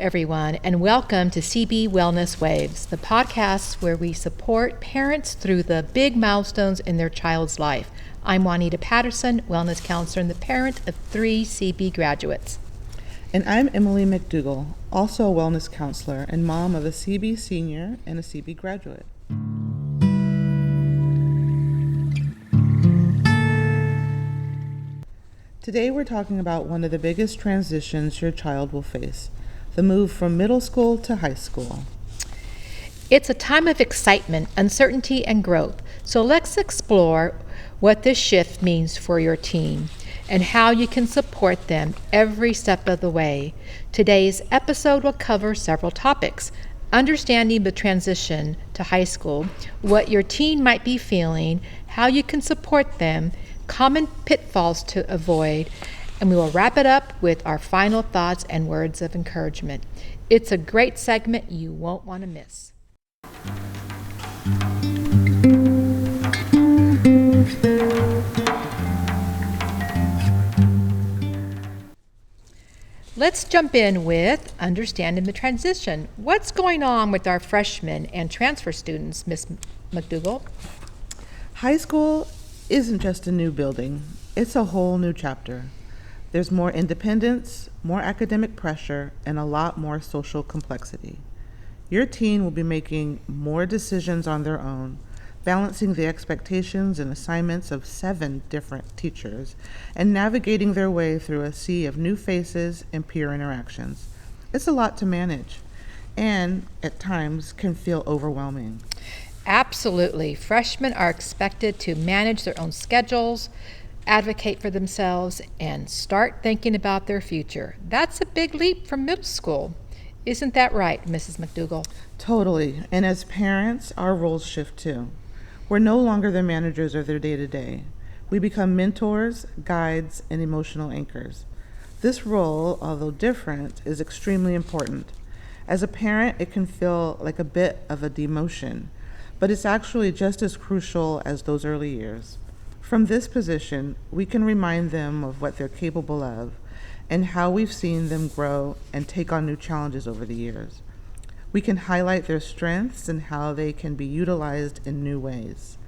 everyone, and welcome to CB Wellness Waves, the podcast where we support parents through the big milestones in their child's life. I'm Juanita Patterson, wellness counselor and the parent of 3 CB graduates. And I'm Emily McDougall, also a wellness counselor and mom of a CB senior and a CB graduate. Today we're talking about one of the biggest transitions your child will face, the move from middle school to high school. It's a time of excitement, uncertainty, and growth. So let's explore what this shift means for your teen and how you can support them every step of the way. Today's episode will cover several topics: understanding the transition to high school, what your teen might be feeling, how you can support them, common pitfalls to avoid, and we will wrap it up with our final thoughts and words of encouragement. It's a great segment you won't want to miss. Let's jump in with understanding the transition. What's going on with our freshmen and transfer students, Ms. McDougall? High school isn't just a new building, it's a whole new chapter. There's more independence, more academic pressure, and a lot more social complexity. Your teen will be making more decisions on their own, balancing the expectations and assignments of 7 different teachers, and navigating their way through a sea of new faces and peer interactions. It's a lot to manage, and at times can feel overwhelming. Absolutely. Freshmen are expected to manage their own schedules, advocate for themselves, and start thinking about their future. That's a big leap from middle school. Isn't that right, Mrs. McDougall? Totally. And as parents, our roles shift too. We're no longer the managers of their day-to-day. We become mentors, guides, and emotional anchors. This role, although different, is extremely important. As a parent, it can feel like a bit of a demotion, but it's actually just as crucial as those early years. From this position, we can remind them of what they're capable of and how we've seen them grow and take on new challenges over the years. We can highlight their strengths and how they can be utilized in new ways.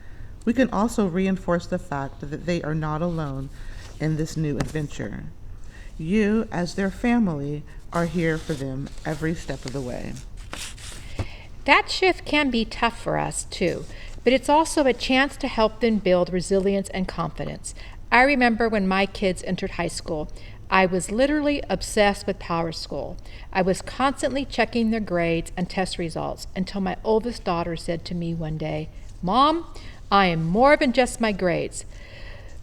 We can also reinforce the fact that they are not alone in this new adventure. You, as their family, are here for them every step of the way. That shift can be tough for us too, but it's also a chance to help them build resilience and confidence. I remember when my kids entered high school, I was literally obsessed with PowerSchool. I was constantly checking their grades and test results until my oldest daughter said to me one day, "Mom, I am more than just my grades."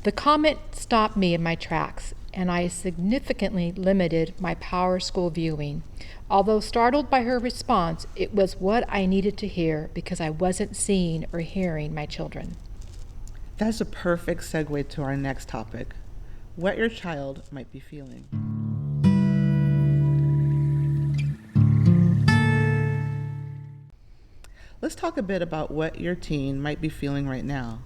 The comment stopped me in my tracks, and I significantly limited my PowerSchool viewing. Although startled by her response, it was what I needed to hear because I wasn't seeing or hearing my children. That's a perfect segue to our next topic, what your child might be feeling. Let's talk a bit about what your teen might be feeling right now.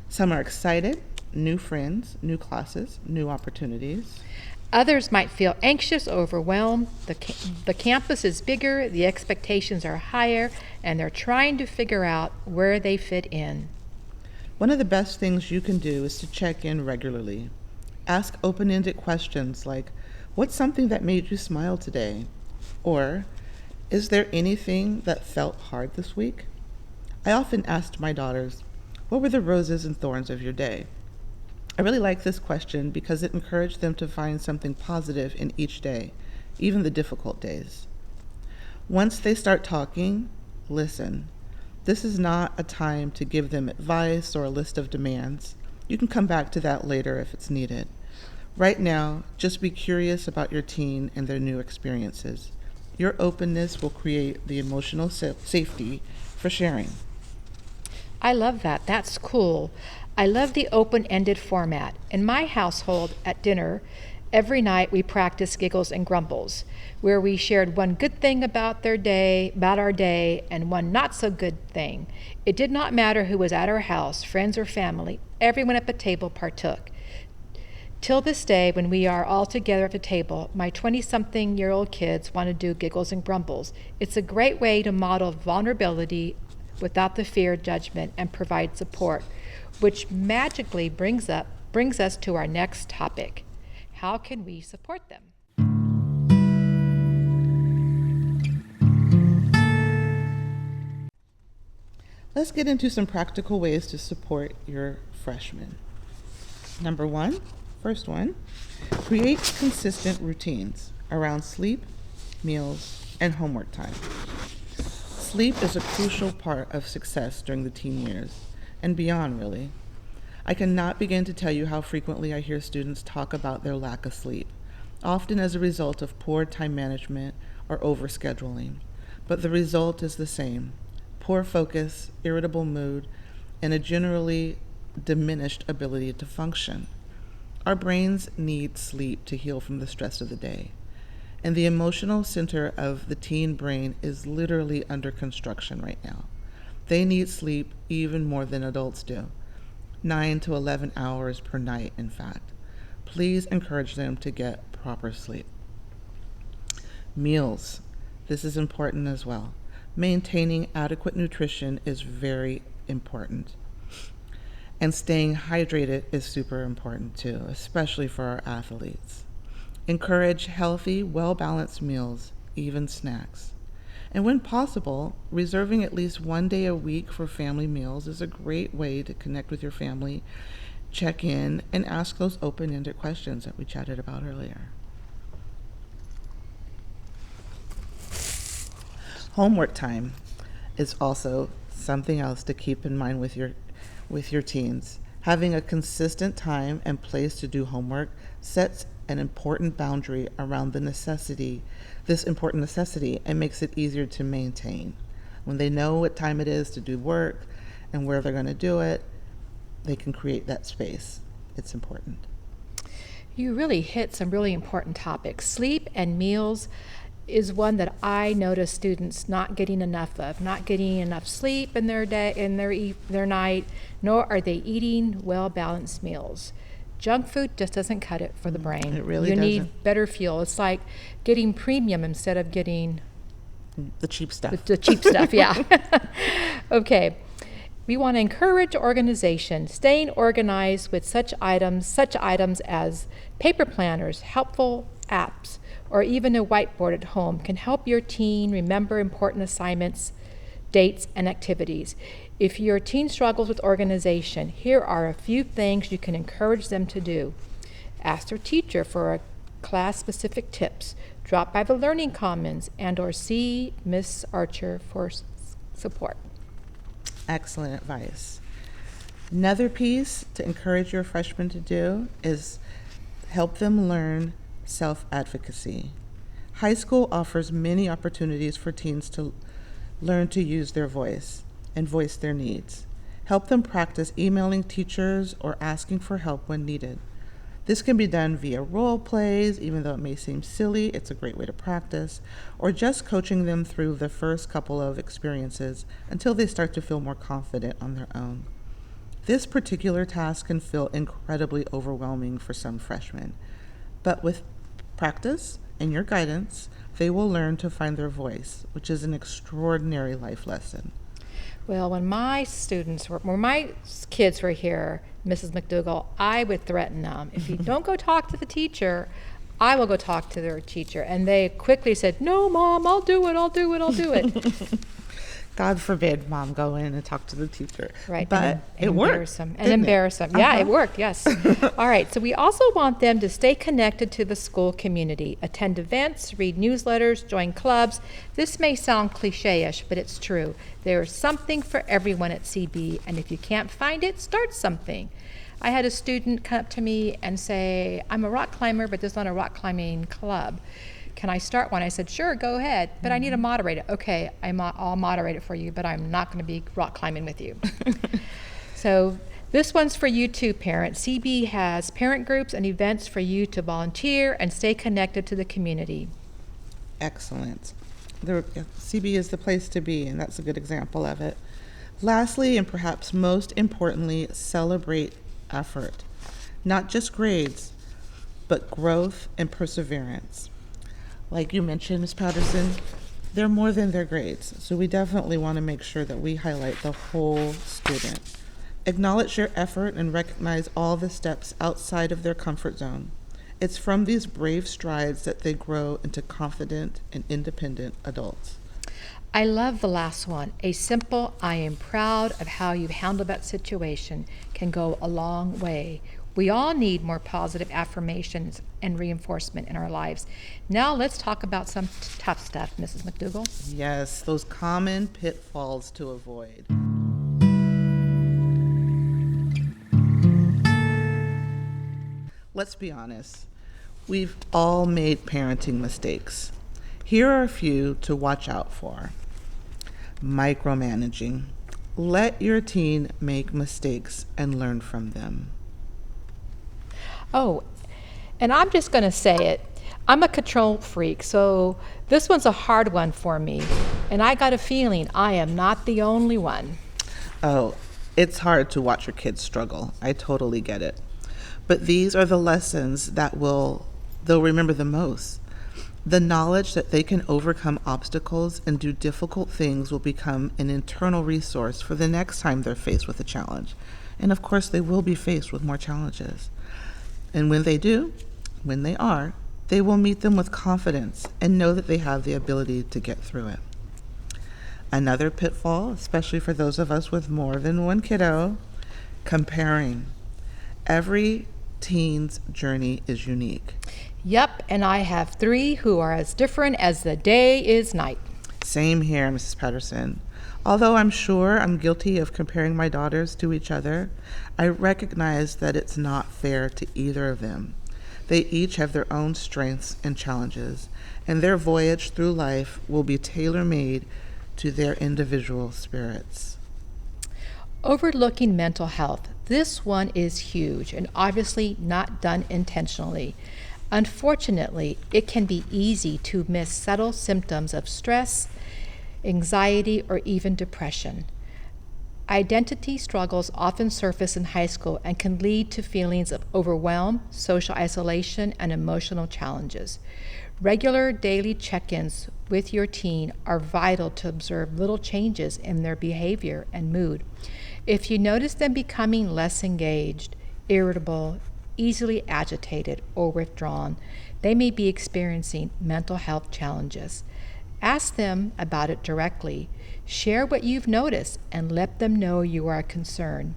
Some are excited, new friends, new classes, new opportunities. Others might feel anxious, overwhelmed. The campus is bigger, the expectations are higher, and they're trying to figure out where they fit in. One of the best things you can do is to check in regularly. Ask open-ended questions like, what's something that made you smile today? Or, is there anything that felt hard this week? I often asked my daughters, what were the roses and thorns of your day? I really like this question because it encouraged them to find something positive in each day, even the difficult days. Once they start talking, listen. This is not a time to give them advice or a list of demands. You can come back to that later if it's needed. Right now, just be curious about your teen and their new experiences. Your openness will create the emotional safety for sharing. I love that. That's cool. I love the open-ended format. In my household, at dinner, every night we practiced giggles and grumbles, where we shared one good thing about our day, and one not so good thing. It did not matter who was at our house, friends or family, everyone at the table partook. Till this day, when we are all together at the table, my 20-something-year-old kids want to do giggles and grumbles. It's a great way to model vulnerability without the fear of judgment and provide support, which magically brings us to our next topic. How can we support them? Let's get into some practical ways to support your freshmen. Number one, first one, create consistent routines around sleep, meals, and homework time. Sleep is a crucial part of success during the teen years, and beyond, really. I cannot begin to tell you how frequently I hear students talk about their lack of sleep, often as a result of poor time management or overscheduling. But the result is the same: poor focus, irritable mood, and a generally diminished ability to function. Our brains need sleep to heal from the stress of the day, and the emotional center of the teen brain is literally under construction right now. They need sleep even more than adults do, 9 to 11 hours per night, in fact. Please encourage them to get proper sleep. Meals. This is important as well. Maintaining adequate nutrition is very important. And staying hydrated is super important too, especially for our athletes. Encourage healthy, well-balanced meals, even snacks. And when possible, reserving at least one day a week for family meals is a great way to connect with your family, check in, and ask those open-ended questions that we chatted about earlier. Homework time is also something else to keep in mind with your teens. Having a consistent time and place to do homework sets an important boundary around this important necessity, and makes it easier to maintain. When they know what time it is to do work and where they're going to do it, they can create that space. It's important. You really hit some really important topics. Sleep and meals is one that I notice students not getting enough of, not getting enough sleep in their day, in their night, nor are they eating well-balanced meals. Junk food just doesn't cut it for the brain. It really doesn't. You doesn't. need better fuel. It's like getting premium instead of getting The cheap stuff. the cheap stuff, yeah. Okay. We want to encourage organization, staying organized with such items as paper planners, helpful apps, or even a whiteboard at home can help your teen remember important assignments, dates, and activities. If your teen struggles with organization, here are a few things you can encourage them to do. Ask their teacher for class-specific tips. Drop by the Learning Commons and/or see Miss Archer for support. Excellent advice. Another piece to encourage your freshmen to do is help them learn self-advocacy. High school offers many opportunities for teens to learn to use their voice and voice their needs. Help them practice emailing teachers or asking for help when needed. This can be done via role plays, even though it may seem silly, it's a great way to practice, or just coaching them through the first couple of experiences until they start to feel more confident on their own. This particular task can feel incredibly overwhelming for some freshmen, but with practice and your guidance, they will learn to find their voice, which is an extraordinary life lesson. Well, when my kids were here, Mrs. McDougall, I would threaten them. If you don't go talk to the teacher, I will go talk to their teacher. And they quickly said, "No, Mom, I'll do it. God forbid Mom go in and talk to the teacher. Right. But it worked. Embarrass them. Yeah, it worked, yes. All right, so we also want them to stay connected to the school community, attend events, read newsletters, join clubs. This may sound cliche-ish, but it's true. There's something for everyone at CB, and if you can't find it, start something. I had a student come up to me and say, "I'm a rock climber, but there's not a rock climbing club. Can I start one?" I said, "Sure, go ahead, but I need to moderate it." "Okay, I'll moderate it for you, but I'm not going to be rock climbing with you." So this one's for you too, parents. CB has parent groups and events for you to volunteer and stay connected to the community. Excellent. CB is the place to be, and that's a good example of it. Lastly, and perhaps most importantly, celebrate effort. Not just grades, but growth and perseverance. Like you mentioned, Ms. Patterson, they're more than their grades, so we definitely want to make sure that we highlight the whole student. Acknowledge their effort and recognize all the steps outside of their comfort zone. It's from these brave strides that they grow into confident and independent adults. I love the last one. A simple, I am proud of how you handled that situation can go a long way. We all need more positive affirmations and reinforcement in our lives. Now let's talk about some tough stuff, Mrs. McDougall. Yes, those common pitfalls to avoid. Let's be honest. We've all made parenting mistakes. Here are a few to watch out for. Micromanaging. Let your teen make mistakes and learn from them. Oh, and I'm just going to say it. I'm a control freak, so this one's a hard one for me. And I got a feeling I am not the only one. Oh, it's hard to watch your kids struggle. I totally get it. But these are the lessons that they'll remember the most. The knowledge that they can overcome obstacles and do difficult things will become an internal resource for the next time they're faced with a challenge. And of course, they will be faced with more challenges. And when they are, they will meet them with confidence and know that they have the ability to get through it. Another pitfall, especially for those of us with more than one kiddo, comparing. Every teen's journey is unique. Yep, and I have 3 who are as different as the day is night. Same here, Mrs. Patterson. Although I'm sure I'm guilty of comparing my daughters to each other, I recognize that it's not fair to either of them. They each have their own strengths and challenges, and their voyage through life will be tailor-made to their individual spirits. Overlooking mental health. This one is huge and obviously not done intentionally. Unfortunately, it can be easy to miss subtle symptoms of stress, anxiety, or even depression. Identity struggles often surface in high school and can lead to feelings of overwhelm, social isolation, and emotional challenges. Regular daily check-ins with your teen are vital to observe little changes in their behavior and mood. If you notice them becoming less engaged, irritable, easily agitated, or withdrawn, they may be experiencing mental health challenges. Ask them about it directly. Share what you've noticed and let them know you are concerned.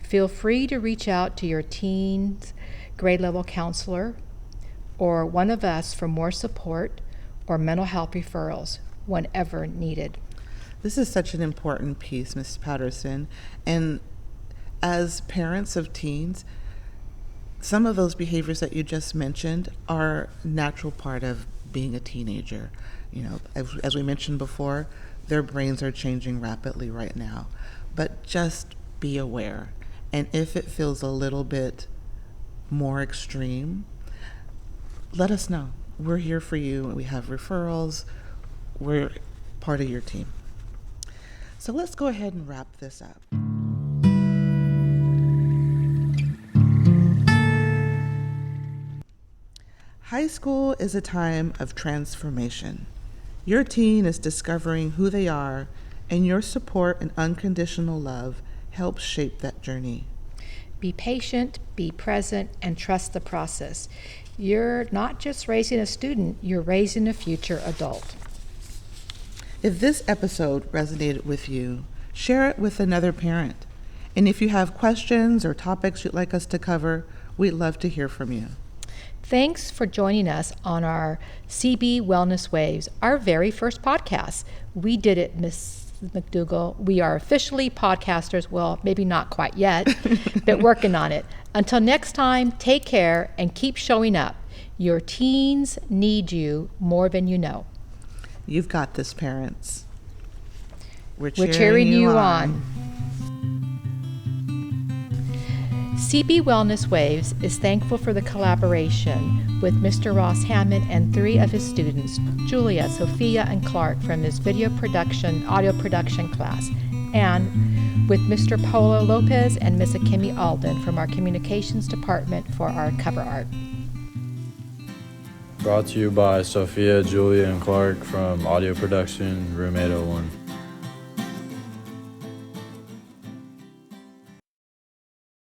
Feel free to reach out to your teen's grade level counselor or one of us for more support or mental health referrals whenever needed. This is such an important piece, Ms. Patterson. And as parents of teens, some of those behaviors that you just mentioned are a natural part of being a teenager. You know, as we mentioned before, their brains are changing rapidly right now. But just be aware. And if it feels a little bit more extreme, let us know. We're here for you. We have referrals. We're part of your team. So let's go ahead and wrap this up. High school is a time of transformation. Your teen is discovering who they are, and your support and unconditional love helps shape that journey. Be patient, be present, and trust the process. You're not just raising a student, you're raising a future adult. If this episode resonated with you, share it with another parent. And if you have questions or topics you'd like us to cover, we'd love to hear from you. Thanks for joining us on our CB Wellness Waves, our very first podcast. We did it, Miss McDougall. We are officially podcasters. Well, maybe not quite yet, but working on it. Until next time, take care and keep showing up. Your teens need you more than you know. You've got this, parents. We're cheering you on. CB Wellness Waves is thankful for the collaboration with Mr. Ross Hammond and 3 of his students, Julia, Sophia, and Clark, from his audio production class, and with Mr. Polo Lopez and Miss Akemi Alden from our communications department for our cover art. Brought to you by Sophia, Julia, and Clark from Audio Production, Room 801.